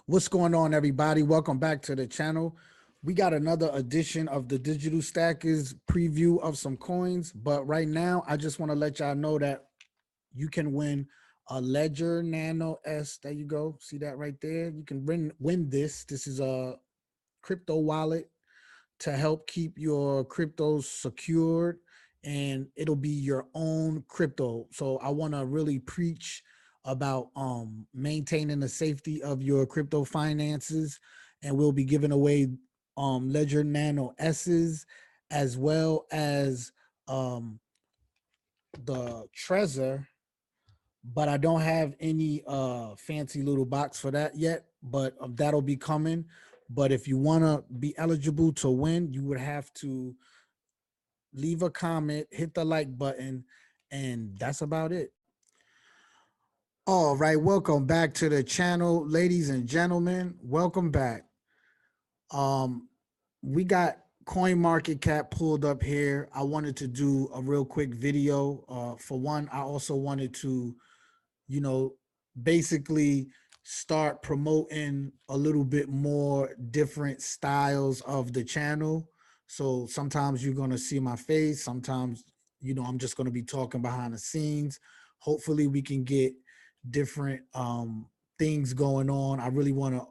What's going on, everybody? Welcome back to the channel. We got another edition of the Digital Stackers preview of some coins. But right now, I just want to let y'all know that you can win a Ledger Nano S. There you go. See that right there? You can win this. This is a crypto wallet to help keep your cryptos secured, and it'll be your own crypto. So I want to really preach about maintaining the safety of your crypto finances, and we'll be giving away Ledger Nano S's as well as um the Trezor, but I don't have any fancy little box for that yet, but that'll be coming. But if you want to be eligible to win, you would have to leave a comment, hit the like button, and that's about it. All right, welcome back to the channel, ladies and gentlemen. Welcome back. Um, we got Coinmarketcap pulled up here. I wanted to do a real quick video. For one, I also wanted to, you know, basically start promoting a little bit more different styles of the channel. So sometimes you're going to see my face. Sometimes, I'm just going to be talking behind the scenes. Hopefully we can get different things going on. I really want to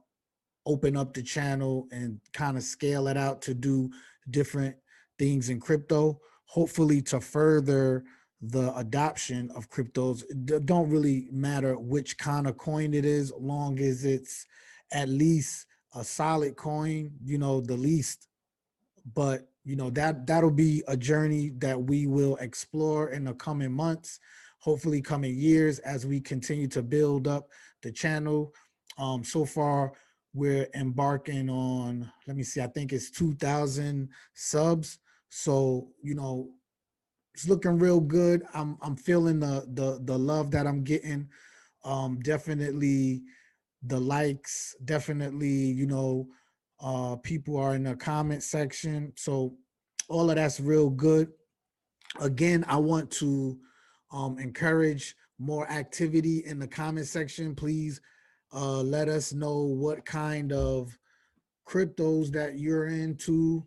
open up the channel and kind of scale it out to do different things in crypto, hopefully to further the adoption of cryptos. It don't really matter which kind of coin it is, long as it's at least a solid coin, the least. But that'll be a journey that we will explore in the coming months, hopefully coming years, as we continue to build up the channel. So far we're embarking on, let me see, I think it's 2,000 subs. So it's looking real good. I'm feeling the love that I'm getting. Definitely the likes, definitely, people are in the comment section. So all of that's real good. Again, I want to encourage more activity in the comment section. Please let us know what kind of cryptos that you're into.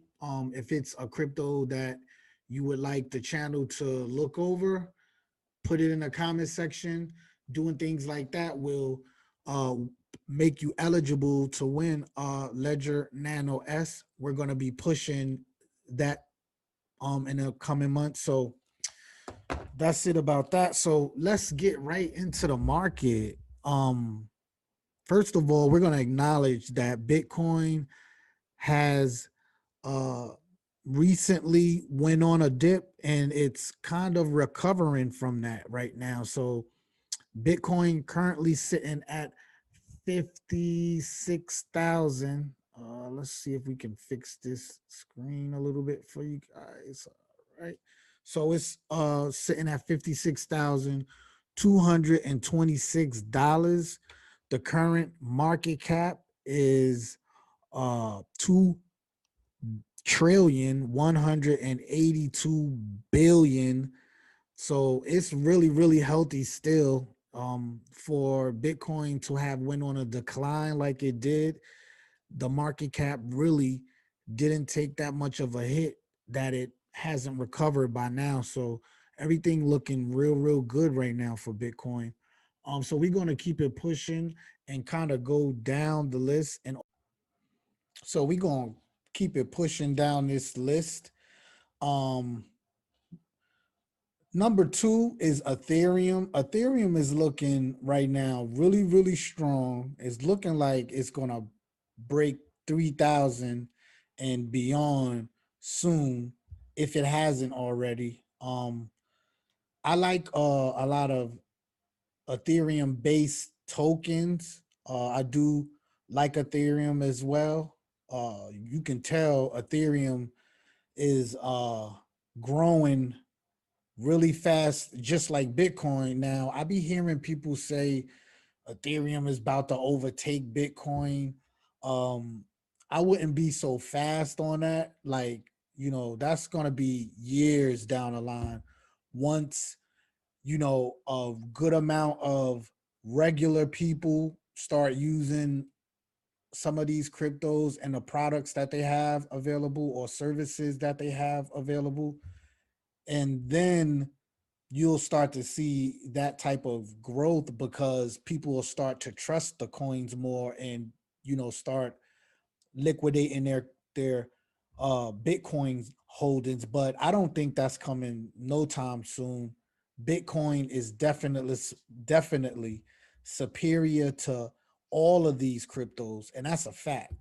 If it's a crypto that you would like the channel to look over, put it in the comment section. Doing things like that will uh, make you eligible to win Ledger Nano S. We're going to be pushing that in the coming months. So that's it about that. So let's get right into the market. First of all, we're going to acknowledge that Bitcoin has uh recently went on a dip, and it's kind of recovering from that right now. So Bitcoin currently sitting at 56,000. Let's see if we can fix this screen a little bit for you guys. All right. So it's sitting at $56,226. The current market cap is 2,182,000,000,000. So it's really, really healthy still. For Bitcoin to have went on a decline like it did, the market cap really didn't take that much of a hit that it hasn't recovered by now. So everything looking real, real good right now for Bitcoin. So we're going to keep it pushing and kind of go down the list. And so we're going to keep it pushing down this list. Um, Number two is Ethereum. Ethereum is looking right now really, really strong. It's looking like it's going to break 3,000 and beyond soon, if it hasn't already. I like a lot of Ethereum based tokens. I do like Ethereum as well. You can tell Ethereum is growing really fast, just like Bitcoin. Now, I be hearing people say Ethereum is about to overtake Bitcoin. Um, I wouldn't be so fast on that. Like, that's gonna be years down the line. Once, a good amount of regular people start using some of these cryptos and the products that they have available or services that they have available. And then you'll start to see that type of growth because people will start to trust the coins more and, start liquidating their Bitcoin holdings. But I don't think that's coming no time soon. Bitcoin is definitely superior to all of these cryptos, and that's a fact.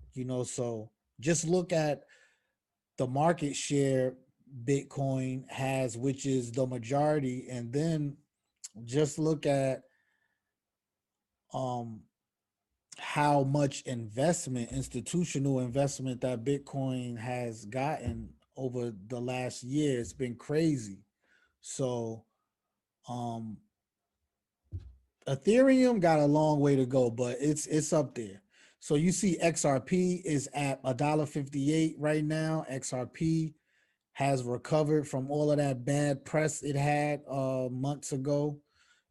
So just look at the market share Bitcoin has, which is the majority, and then just look at um how much investment, institutional investment, that Bitcoin has gotten over the last year. It's been crazy. So um Ethereum got a long way to go, but it's up there. So you see XRP is at $1.58 right now. XRP has recovered from all of that bad press it had months ago.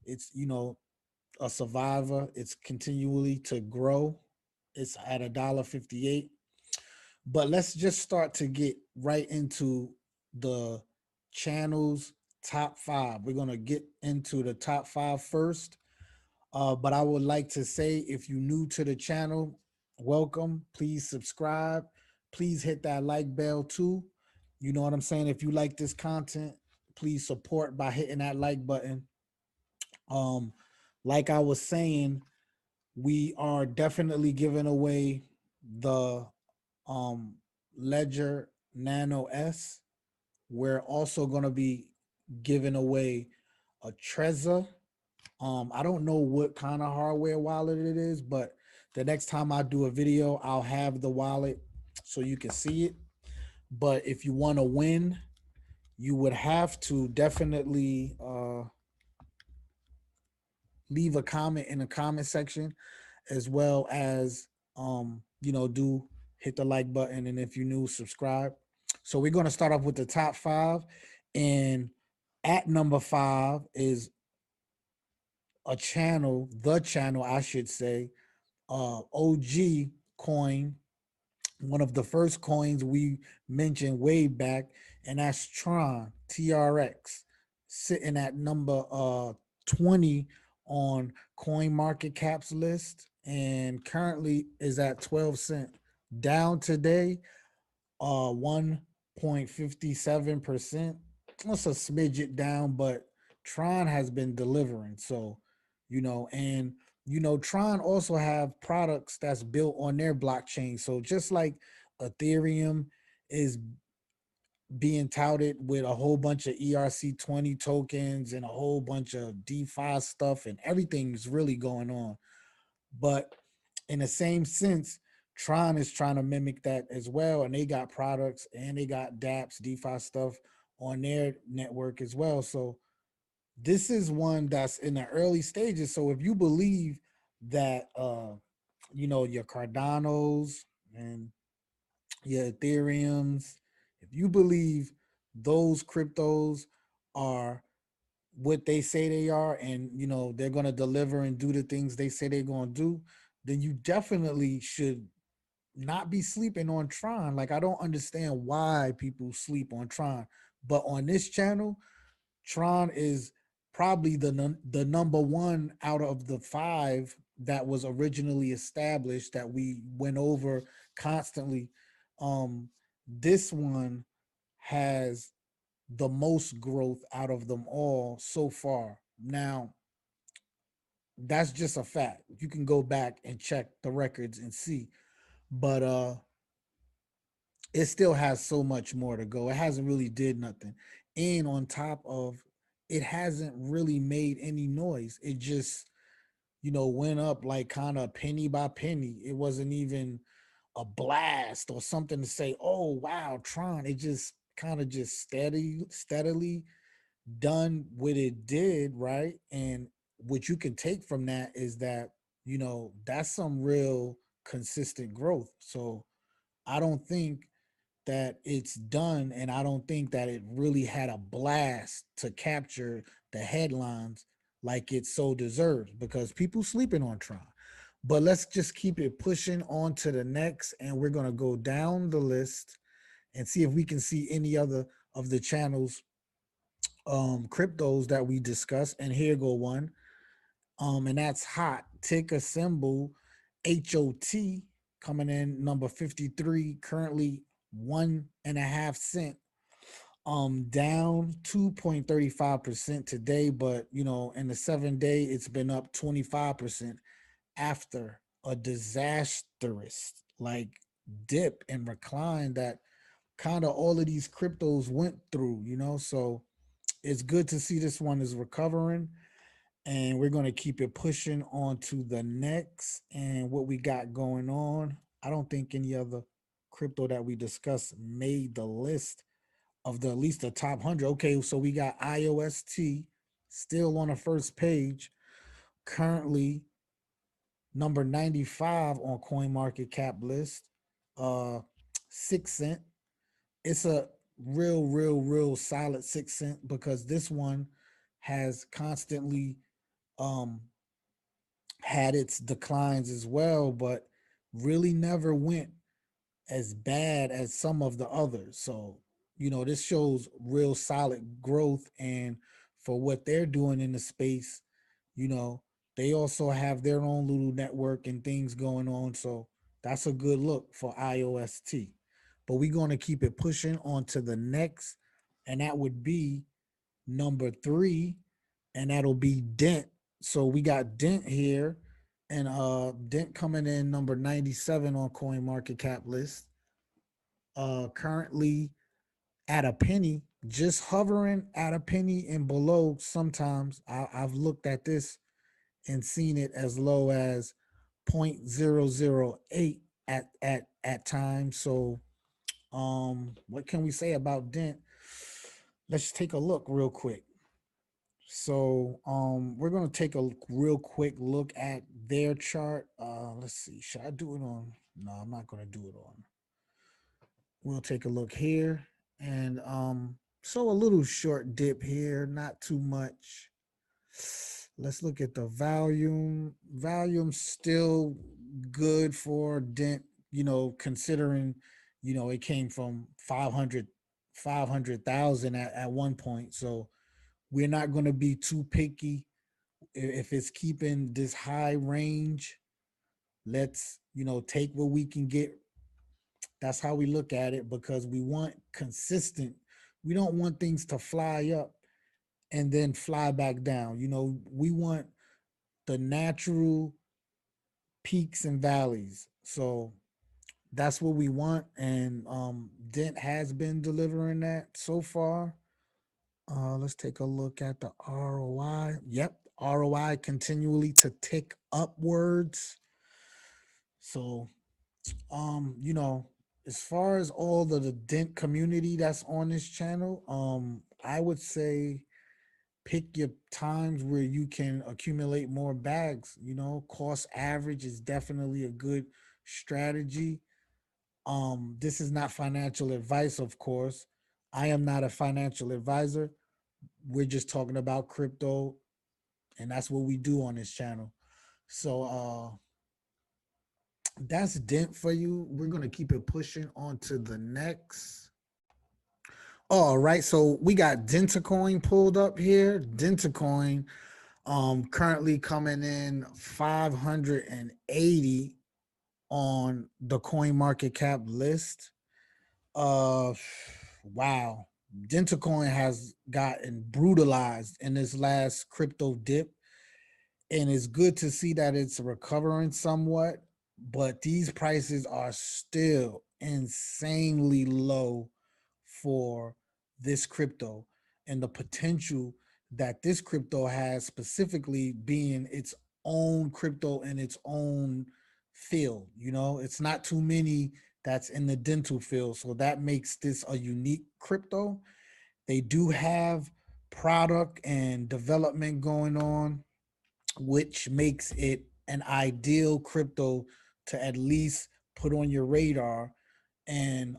It's a survivor. It's continually to grow. It's at $1.58. But let's just start to get right into the channel's top five. We're gonna get into the top five first. But I would like to say, if you're new to the channel, welcome. Please subscribe. Please hit that like bell too. You know what I'm saying? If you like this content, please support by hitting that like button. Um, like I was saying, we are definitely giving away the um Ledger Nano S. We're also gonna be giving away a Trezor. I don't know what kind of hardware wallet it is, but the next time I do a video, I'll have the wallet so you can see it. But if you want to win, you would have to definitely leave a comment in the comment section, as well as do hit the like button, and if you're new, subscribe. So we're going to start off with the top five, and at number five is the channel, I should say, OG coin, one of the first coins we mentioned way back, and that's Tron TRX, sitting at number 20 on Coinmarketcap's list, and currently is at 12 cent. Down today, 1.57%. It's a smidget down, but Tron has been delivering. So, and Tron also have products that's built on their blockchain. So just like Ethereum is being touted with a whole bunch of ERC20 tokens and a whole bunch of DeFi stuff, and everything's really going on. But in the same sense, Tron is trying to mimic that as well, and they got products and they got DApps, DeFi stuff on their network as well. So this is one that's in the early stages. So if you believe that your Cardanos and your Ethereums, if you believe those cryptos are what they say they are, and they're going to deliver and do the things they say they're going to do, then you definitely should not be sleeping on Tron. Like, I don't understand why people sleep on Tron, but on this channel, Tron is probably the number one out of the five that was originally established that we went over constantly. This one has the most growth out of them all so far. Now, that's just a fact. You can go back and check the records and see. But it still has so much more to go. It hasn't really did nothing. And on top of, it hasn't really made any noise. It just, went up like kind of penny by penny. It wasn't even a blast or something to say, oh wow, Tron. It just kind of just steadily done what it did, right? And what you can take from that is that, that's some real consistent growth. So I don't think that it's done, and I don't think that it really had a blast to capture the headlines like it so deserves, because people sleeping on Tron. But let's just keep it pushing on to the next, and we're gonna go down the list and see if we can see any other of the channels cryptos that we discussed. And here go one. And that's hot. Ticker symbol HOT coming in number 53, currently 1.5 cent. Down 2.35% today, but you know, in the 7 day, it's been up 25% after a disastrous like dip and recline that kind of all of these cryptos went through, you know. So it's good to see this one is recovering, and we're going to keep it pushing on to the next. And what we got going on, I don't think any other crypto that we discussed made the list of the at least the top 100. Okay, so we got IOST still on the first page, currently number 95 on Coinmarketcap list, uh 6 cent. It's a real solid 6 cent because this one has constantly um had its declines as well, but really never went as bad as some of the others. So, you know, this shows real solid growth. And for what they're doing in the space, you know, they also have their own little network and things going on. So that's a good look for IOST. But we're going to keep it pushing on to the next, and that would be number 3, and that'll be Dent. So we got Dent here, and Dent coming in number 97 on Coin Market Cap list. Currently at a penny, just hovering at a penny and below. Sometimes I've looked at this and seen it as low as 0.008 at times. So what can we say about Dent? Let's take a look real quick. So we're gonna take a real quick look at their chart. Let's see, should I do it on? No, I'm not gonna do it on. We'll take a look here, and so a little short dip here, not too much. Let's look at the volume. Volume still good for Dent, you know, considering, you know, it came from 500,000 at one point. So we're not going to be too picky if it's keeping this high range. Let's, you know, take what we can get. That's how we look at it, because we want consistent. We don't want things to fly up and then fly back down. You know, we want the natural peaks and valleys. So that's what we want. And Dent has been delivering that so far. Let's take a look at the ROI. Yep, ROI continually to tick upwards. So, you know, as far as all the Dent community that's on this channel, I would say pick your times where you can accumulate more bags. You know, cost average is definitely a good strategy. This is not financial advice, of course. I am not a financial advisor. We're just talking about crypto, and that's what we do on this channel. So that's Dent for you. We're gonna keep it pushing on to the next. All right, so we got Dentacoin pulled up here. Dentacoin currently coming in 580 on the Coin Market Cap list. Uh wow. Dentacoin has gotten brutalized in this last crypto dip, and it's good to see that it's recovering somewhat, but these prices are still insanely low for this crypto, and the potential that this crypto has, specifically being its own crypto in its own field. You know, it's not too many that's in the dental field, so that makes this a unique crypto. They do have product and development going on, which makes it an ideal crypto to at least put on your radar. And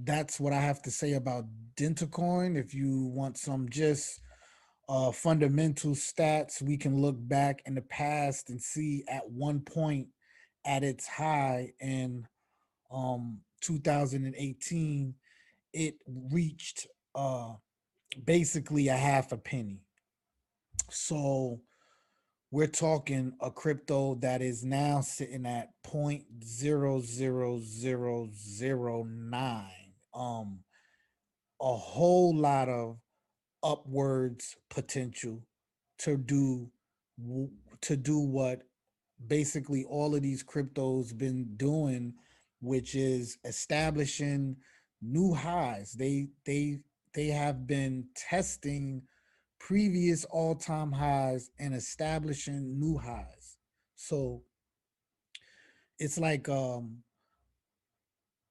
that's what I have to say about Dentacoin. If you want some just fundamental stats, we can look back in the past and see at one point at its high in 2018, it reached basically a half a penny. So we're talking a crypto that is now sitting at 0.00009. A whole lot of upwards potential to do to do what basically all of these cryptos been doing, which is establishing new highs. They have been testing previous all-time highs and establishing new highs. So it's like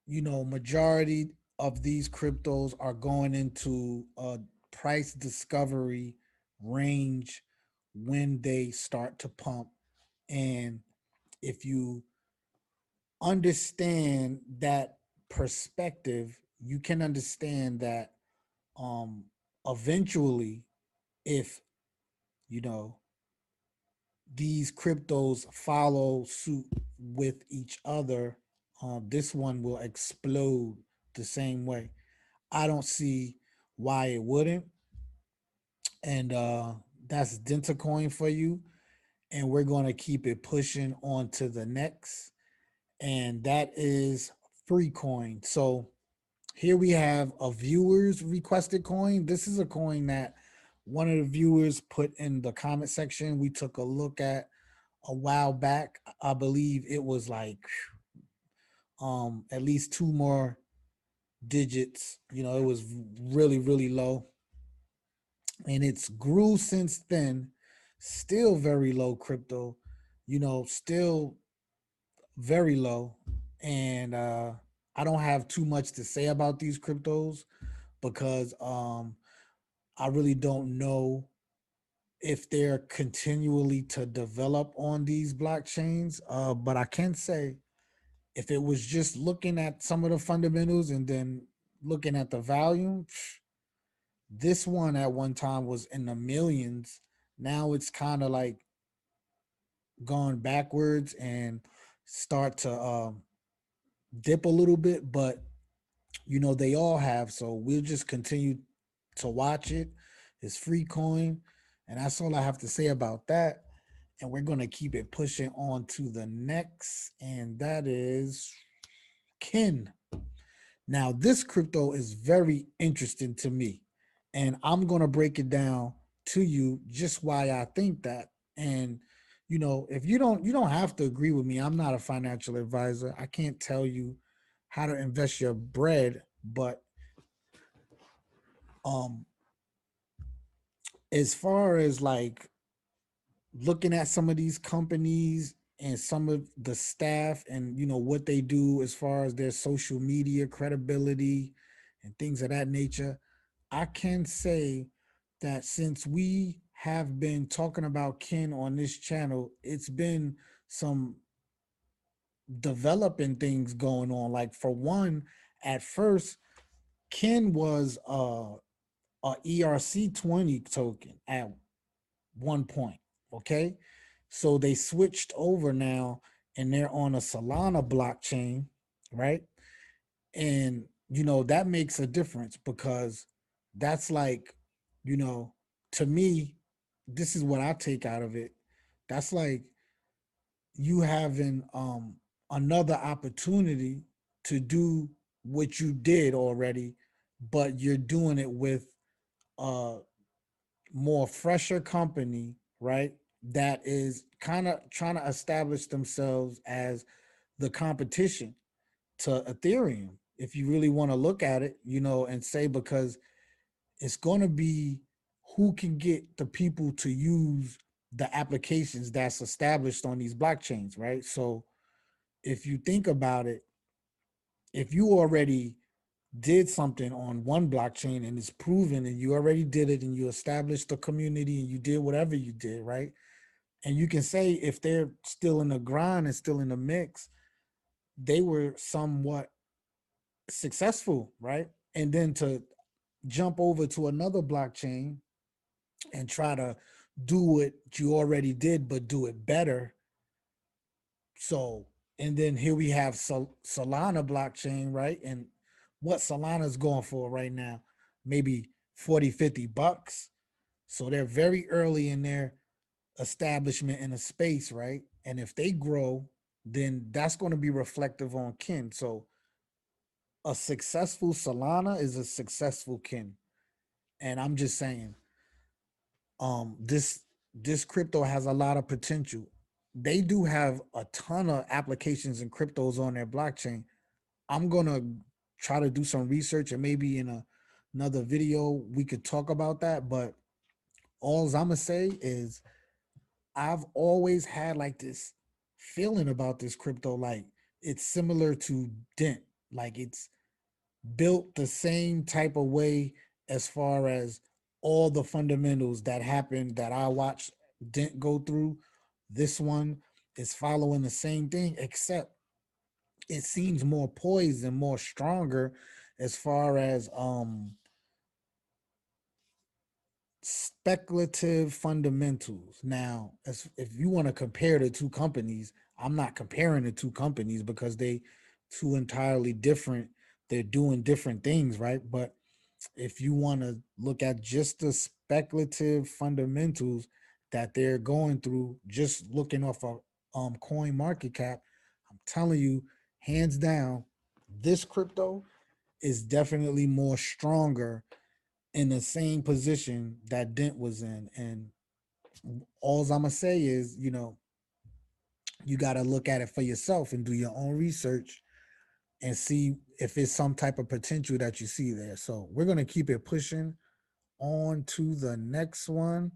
majority of these cryptos are going into a price discovery range when they start to pump. And if you understand that perspective, you can understand that um eventually, if you know these cryptos follow suit with each other, this one will explode the same way. I don't see why it wouldn't. And that's Dentacoin for you. And we're going to keep it pushing on to the next. And that is free coin. So here we have a viewer's requested coin. This is a coin that one of the viewers put in the comment section. We took a look at a while back. I believe it was like at least two more digits. It was really, really low. And it's grew since then. Still very low crypto, still very low. And I don't have too much to say about these cryptos because I really don't know if they're continually to develop on these blockchains. But I can say if it was just looking at some of the fundamentals and then looking at the volume, this one at one time was in the millions. Now it's kind of like gone backwards and start to dip a little bit, but they all have. So we'll just continue to watch it. It's free coin, and that's all I have to say about that. And we're gonna keep it pushing on to the next, and that is Kin. Now, this crypto is very interesting to me, and I'm gonna break it down to you just why I think that. And if you don't have to agree with me. I'm not a financial advisor. I can't tell you how to invest your bread, but um, as far as like looking at some of these companies and some of the staff and what they do as far as their social media credibility and things of that nature, I can say that since we have been talking about Ken on this channel, it's been some developing things going on. Like for one, at first, Ken was a ERC20 token at one point. Okay. So they switched over now and they're on a Solana blockchain, right? And, that makes a difference because that's like, you know, to me, this is what I take out of it. That's like you having another opportunity to do what you did already, but you're doing it with uh more fresher company, right? That is kind of trying to establish themselves as the competition to Ethereum. If you really want to look at it, and say because it's going to be who can get the people to use the applications that's established on these blockchains, right? So if you think about it, if you already did something on one blockchain and it's proven and you already did it and you established the community and you did whatever you did, right? And you can say if they're still in the grind and still in the mix, they were somewhat successful, right? And then to jump over to another blockchain and try to do what you already did, but do it better. So, and then here we have Solana blockchain, right? And what Solana's going for right now, maybe 40, $50. So they're very early in their establishment in a space, right? And if they grow, then that's going to be reflective on kin. So a successful Solana is a successful kin. And I'm just saying, this crypto has a lot of potential. They do have a ton of applications and cryptos on their blockchain. I'm gonna try to do some research, and maybe in another video we could talk about that. But all I'm gonna say is I've always had like this feeling about this crypto, like it's similar to Dent, like it's built the same type of way as far as all the fundamentals that happened that I watched Dent go through. This one is following the same thing, except it seems more poised and more stronger as far as speculative fundamentals. Now, as if you want to compare the two companies, I'm not comparing the two companies because they two entirely different. They're doing different things, right? But if you want to look at just the speculative fundamentals that they're going through, just looking off of Coinmarketcap, I'm telling you, hands down, this crypto is definitely more stronger in the same position that Dent was in. And all I'm gonna say is, you got to look at it for yourself and do your own research and see if it's some type of potential that you see there. So we're gonna keep it pushing on to the next one.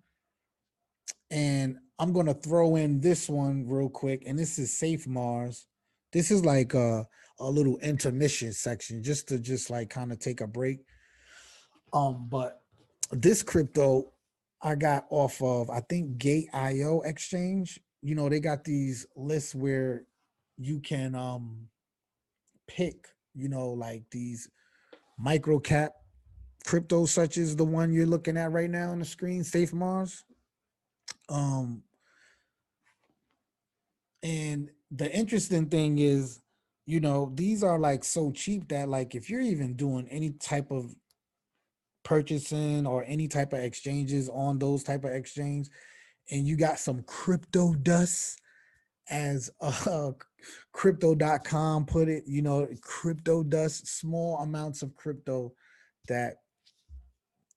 And I'm gonna throw in this one real quick, and this is Safe Mars. This is like a little intermission section just to just like kind of take a break. But this crypto I got off of, I think, Gate IO exchange. They got these lists where you can pick, like these micro cap crypto, such as the one you're looking at right now on the screen, Safe Mars. Um, and the interesting thing is, these are like so cheap that like if you're even doing any type of purchasing or any type of exchanges on those type of exchange, and you got some crypto dust, as crypto.com put it, crypto dust, small amounts of crypto that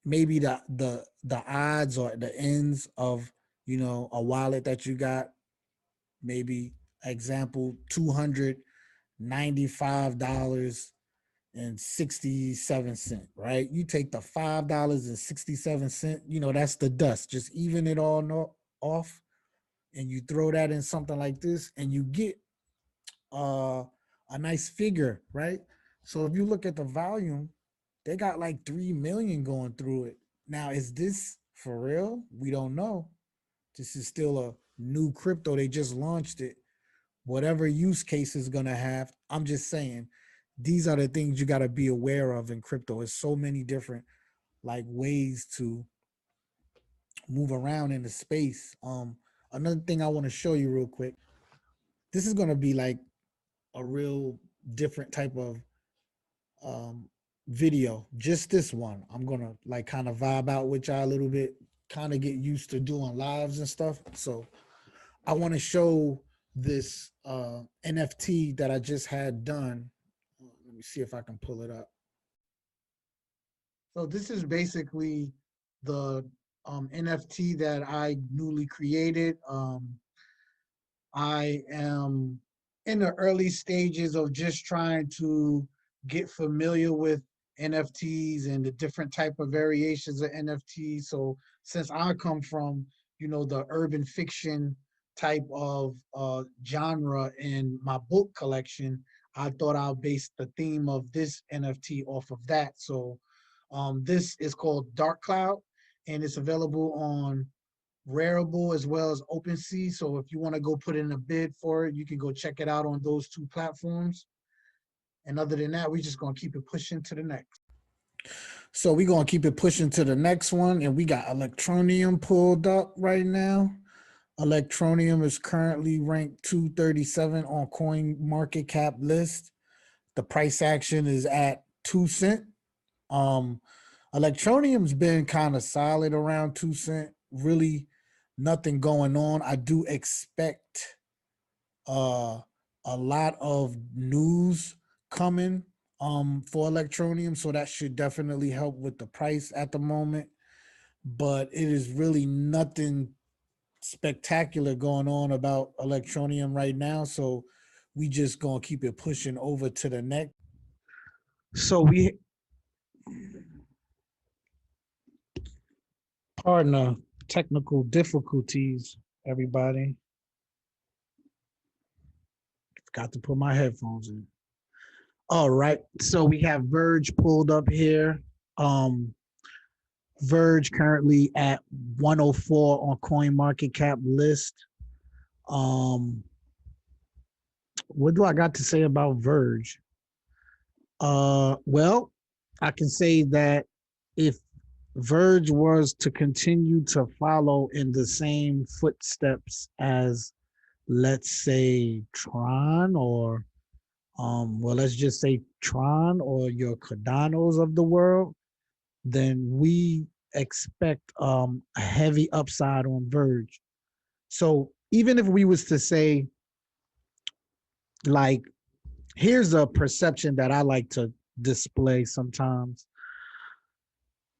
maybe the odds or the ends of a wallet that you got, maybe example $295.67, right? You take the $5.67, that's the dust, just even it all off, and you throw that in something like this, and you get uh a nice figure, right? So if you look at the volume, they got like 3 million going through it. Now, is this for real? We don't know. This is still a new crypto. They just launched it. Whatever use case is gonna have, I'm just saying, these are the things you got to be aware of in crypto. There's so many different like ways to move around in the space. Another thing I want to show you real quick. This is gonna be like a real different type of video. Just this one, I'm gonna like kind of vibe out with y'all a little bit, kind of get used to doing lives and stuff. So I want to show this NFT that I just had done. Let me see if I can pull it up. So this is basically the NFT that I newly created. I am in the early stages of just trying to get familiar with NFTs and the different type of variations of NFTs. So since I come from, the urban fiction type of genre in my book collection, I thought I'll base the theme of this NFT off of that. So this is called Dark Cloud, and it's available on Rarible as well as OpenSea. So if you want to go put in a bid for it, you can go check it out on those two platforms. And other than that, we're just gonna keep it pushing to the next. So we're gonna keep it pushing to the next one, and we got Electroneum pulled up right now. Electroneum is currently ranked 237 on Coinmarketcap list. The price action is at 2 cent. Um, Electronium's been kind of solid around 2 cent. Really, nothing going on. I do expect uh a lot of news coming for Electronium, so that should definitely help with the price at the moment. But it is really nothing spectacular going on about Electronium right now, so we just gonna keep it pushing over to the next. So we pardon the technical difficulties, everybody. Got to put my headphones in. All right, so we have Verge pulled up here. Verge currently at 104 on Coinmarketcap list. What do I got to say about Verge? Well, I can say that if Verge was to continue to follow in the same footsteps as, let's say, Tron, or well, let's just say Tron or your Cardanos of the world, then we expect a heavy upside on Verge. So even if we was to say, like, here's a perception that I like to display sometimes.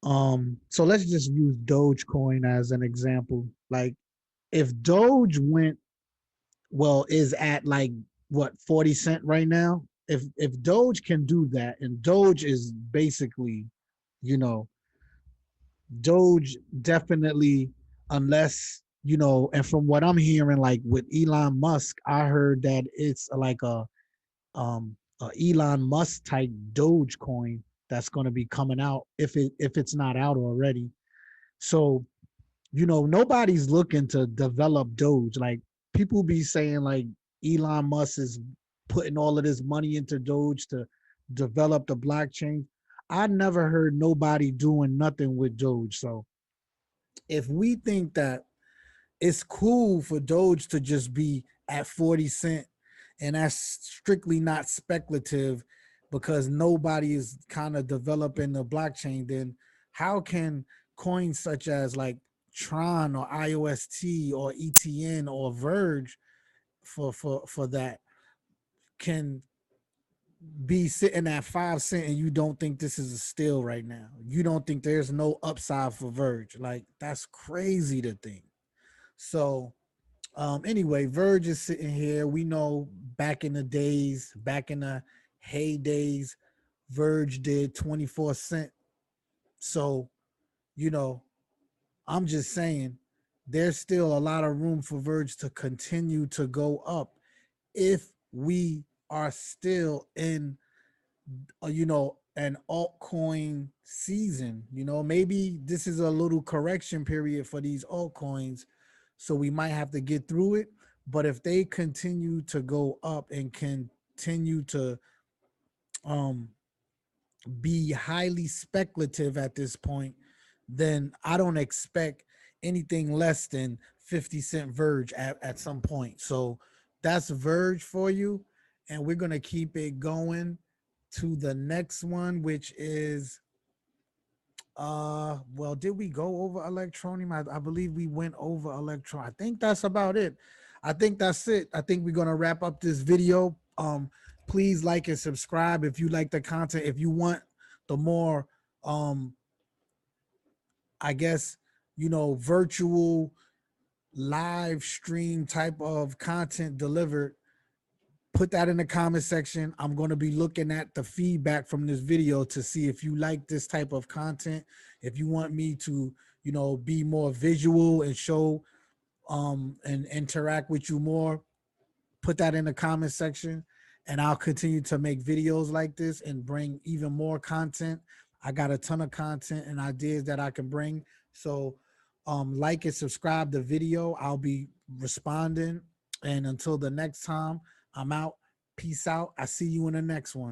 So let's just use Dogecoin as an example. Like, if Doge went, well, is at like what, 40 cent right now? If Doge can do that, and Doge is basically, you know, Doge definitely, unless, and from what I'm hearing, like with Elon Musk, I heard that it's like a Elon Musk type Dogecoin that's going to be coming out, if it's not out already. So, nobody's looking to develop Doge. Like, people be saying like Elon Musk is putting all of this money into Doge to develop the blockchain. I never heard nobody doing nothing with Doge. So if we think that it's cool for Doge to just be at 40 cent, and that's strictly not speculative because nobody is kind of developing the blockchain, then how can coins such as like Tron or IOST or ETN or Verge for that can be sitting at 5 cent, and you don't think this is a steal right now? You don't think there's no upside for Verge? Like, that's crazy to think. So anyway, Verge is sitting here. We know back in the days, back in the heydays, Verge did 24 cent. So, you know, I'm just saying there's still a lot of room for Verge to continue to go up if we are still in, an altcoin season. Maybe this is a little correction period for these altcoins, so we might have to get through it. But if they continue to go up and continue to um be highly speculative at this point, then I don't expect anything less than 50 cent Verge at some point. So that's Verge for you. And we're going to keep it going to the next one, which is, well, did we go over Electroneum? I believe we went over Electron. I think that's about it. I think that's it. I think we're going to wrap up this video. Please like and subscribe if you like the content. If you want the more, um, I guess, virtual live stream type of content delivered, put that in the comment section. I'm going to be looking at the feedback from this video to see if you like this type of content. If you want me to, be more visual and show and interact with you more, put that in the comment section, and I'll continue to make videos like this and bring even more content. I got a ton of content and ideas that I can bring. So like and subscribe the video. I'll be responding. And until the next time, I'm out. Peace out. I see you in the next one.